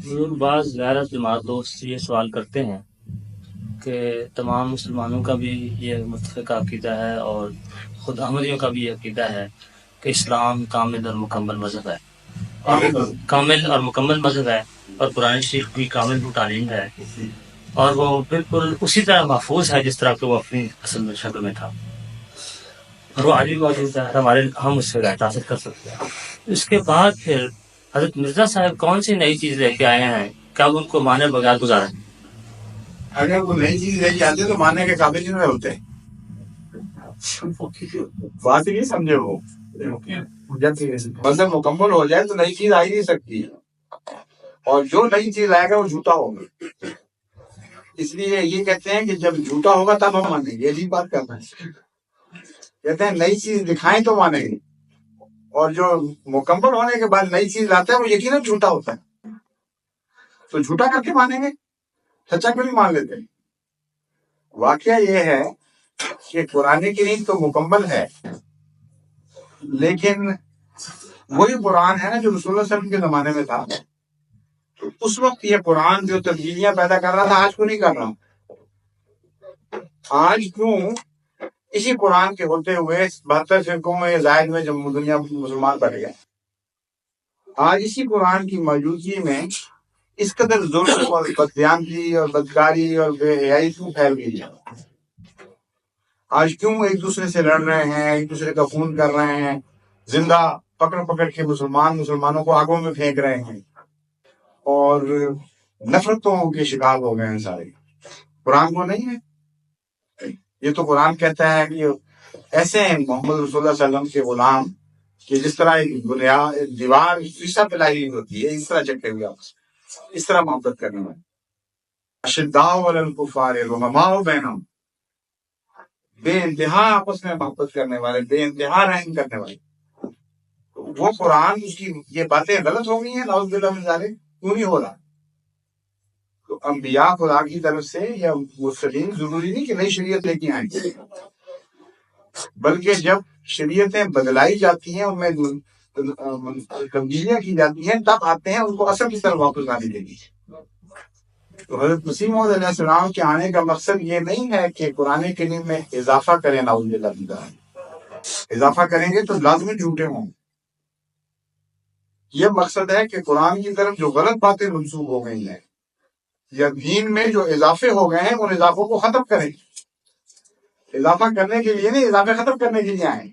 ضرور بعض غیر جماعت دوست یہ سوال کرتے ہیں کہ تمام مسلمانوں کا بھی یہ متفق عقیدہ ہے اور خود احمدیوں کا بھی یہ عقیدہ ہے کہ اسلام کامل اور مکمل مذہب ہے، اور کامل اور مکمل مذہب ہے، اور قرآن شریف بھی کامل تعلیم ہے، اور وہ بالکل اسی طرح محفوظ ہے جس طرح کہ وہ اپنی اصل میں شکل میں تھا، اور وہ آج بھی موجود ہے، ہم اس سے ہدایت حاصل کر سکتے ہیں۔ اس کے بعد پھر حضرت مرزا صاحب کون سی نئی چیز لے کے آئے ہیں، کیا ان کو مانے بغیر گزارا؟ اگر وہ نئی چیز لے کے آتے تو ماننے کے قابل ہی نہ ہوتے۔ بات ہی نہیں سمجھے وہ، مطلب مکمل ہو جائے تو نئی چیز آ ہی نہیں سکتی، اور جو نئی چیز آئے گا وہ جھوٹا ہوگا۔ اس لیے یہ کہتے ہیں کہ جب جھوٹا ہوگا تب ہم مانیں گے، یہ بات کرنا ہے۔ کہتے ہیں نئی چیز دکھائیں تو مانیں گے، اور جو مکمل ہونے کے بعد نئی چیز لاتا ہے وہ یقیناً جھوٹا ہوتا ہے، تو جھوٹا کر کے مانیں گے، سچا کیوں نہیں مان لیتے؟ واقعہ یہ ہے کہ قرآن کریم تو مکمل ہے، لیکن وہی قرآن ہے نا جو رسول اللہ صلی اللہ علیہ وسلم کے زمانے میں تھا، تو اس وقت یہ قرآن جو تبدیلیاں پیدا کر رہا تھا آج کو نہیں کر رہا۔ آج کیوں اسی قرآن کے ہوتے ہوئے 72 فرقوں میں زائد میں جب دنیا مسلمان بڑھ گئے، آج اسی قرآن کی موجودگی میں اس قدر ظلم اور بددیانتی اور بدکاری اور بے حیائی کیوں پھیل گئی ہے؟ آج کیوں ایک دوسرے سے لڑ رہے ہیں، ایک دوسرے کا خون کر رہے ہیں، زندہ پکڑ پکڑ کے مسلمانوں کو آگوں میں پھینک رہے ہیں، اور نفرتوں کے شکار ہو گئے ہیں سارے؟ قرآن کو نہیں ہے؟ یہ تو قرآن کہتا ہے کہ ایسے ہیں محمد رسول اللہ صلی اللہ علیہ وسلم کے غلام کہ جس طرح ایک بنیاد دیوار شیشہ پلائی ہوتی ہے، اس طرح چکے ہوئے آپس اس طرح محبت کرنے والے، اشداء علی الکفار رحماء بینہم، بے انتہا آپس میں محبت کرنے والے، بے انتہا رحم کرنے والے۔ وہ قرآن اس کی یہ باتیں غلط ہو گئی ہیں، نعوذ باللہ من ذالک، کیوں نہیں ہو رہا؟ تو انبیاء خدا کی طرف سے یا مرسلین ضروری نہیں کہ نئی شریعت لے کے آئیں، بلکہ جب شریعتیں بدلائی جاتی ہیں، ان میں تبدیلیاں کی جاتی ہیں، تب آتے ہیں ان کو اصل کی طرف واپس لانے کے لیے۔ تو حضرت مسیح موعود علیہ السلام کے آنے کا مقصد یہ نہیں ہے کہ قرآن کریم میں اضافہ کریں، نعوذ باللہ من ذالک، اضافہ کریں گے تو لازمی جھوٹے ہوں۔ یہ مقصد ہے کہ قرآن کی طرف جو غلط باتیں منسوخ ہو گئی ہیں یا دین میں جو اضافے ہو گئے ہیں ان اضافوں کو ختم کریں۔ اضافہ کرنے کے لیے نہیں، اضافے ختم کرنے کے لیے آئیں،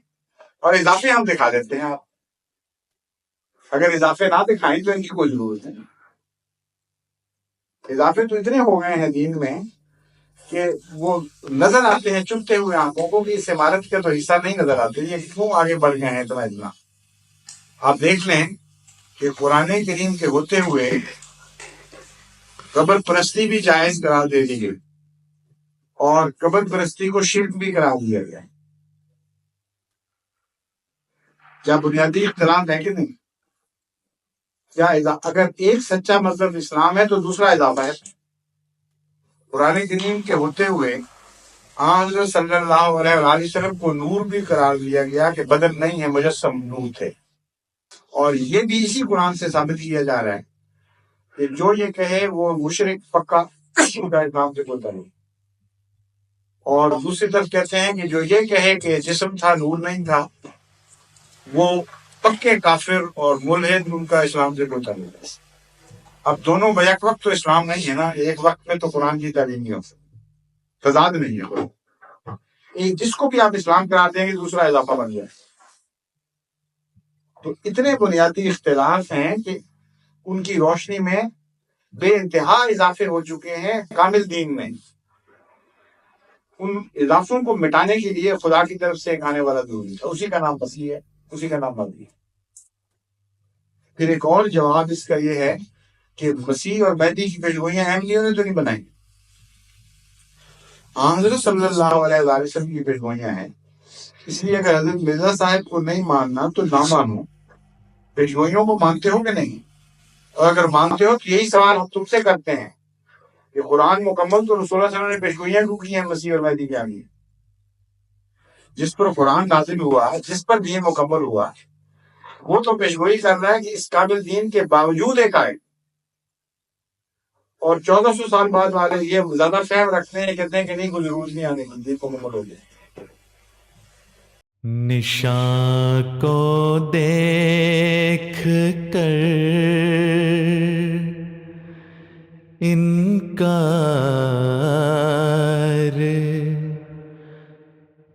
اور اضافے ہم دکھا دیتے ہیں۔ آپ اگر اضافے نہ دکھائیں تو ان کی کوئی ضرورت نہیں۔ اضافے تو اتنے ہو گئے ہیں دین میں کہ وہ نظر آتے ہیں چبھتے ہوئے آنکھوں کو کہ اس عمارت کا تو حصہ نہیں نظر آتے، یہ کیوں آگے بڑھ گئے ہیں اتنا۔ آپ دیکھ لیں کہ قرآن کریم کے ہوتے ہوئے قبر پرستی بھی جائز قرار دے دی گئی، اور قبر پرستی کو شرک بھی قرار دیا گیا۔ کیا بنیادی اختلاف ہے کہ نہیں؟ کیا اگر ایک سچا مذہب اسلام ہے تو دوسرا اضافہ ہے؟ قرآن کریم کے ہوتے ہوئے حضرت صلی اللہ علیہ وآلہ وسلم کو نور بھی قرار دیا گیا کہ بدل نہیں ہے، مجسم نور تھے، اور یہ بھی اسی قرآن سے ثابت کیا جا رہا ہے کہ جو یہ کہے وہ مشرک پکا خدا اسلام سے بولتا نہیں۔ اور دوسری طرف کہتے ہیں کہ جو یہ کہے کہ جسم تھا نور نہیں تھا وہ پکے کافر اور ملحد، ان کا اسلام سے کوئی تعلق نہیں۔ اب دونوں بیک وقت تو اسلام نہیں ہے نا، ایک وقت میں تو قرآن کی تعلیم نہیں ہو سکتی، تضاد نہیں ہے کوئی۔ جس کو بھی آپ اسلام قرار دیں گے دوسرا اضافہ بن جائے۔ تو اتنے بنیادی اختلاف ہیں کہ ان کی روشنی میں بے انتہا اضافے ہو چکے ہیں کامل دین میں۔ ان اضافوں کو مٹانے کے لیے خدا کی طرف سے ایک آنے والا ضروری ہے، اسی کا نام مسیح ہے، اسی کا نام مہدی ہے۔ پھر ایک اور جواب اس کا یہ ہے کہ مسیح اور مہدی کی پیشگوئیاں احمدیوں نے تو نہیں بنائی، حضرت صلی اللہ علیہ وآلہ وسلم کی پیشگوئیاں ہیں۔ اس لیے اگر حضرت مرزا صاحب کو نہیں ماننا تو نہ مانو، پیشگوئیوں کو مانتے ہو کہ نہیں؟ اور اگر مانتے ہو تو یہی سوال ہم تم سے کرتے ہیں کہ قرآن مکمل تو رسول اللہ صلی اللہ علیہ وسلم نے پیشگوئیاں کیوں کی ہیں مسیح اور مہدی کے آگے؟ جس پر قرآن نازل ہوا، جس پر دین مکمل ہوا، وہ تو پیشگوئی کر رہا ہے کہ اس کامل دین کے باوجود ایک آئے، اور 1400 سال بعد والے یہ زیادہ فہم رکھتے ہیں، کہتے ہیں کہ نہیں کوئی ضرورت نہیں آنے کی، کو مکمل ہو جائے. نشان کو دیکھ کر انکار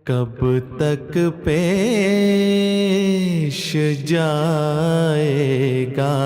کب تک پیش جائے گا.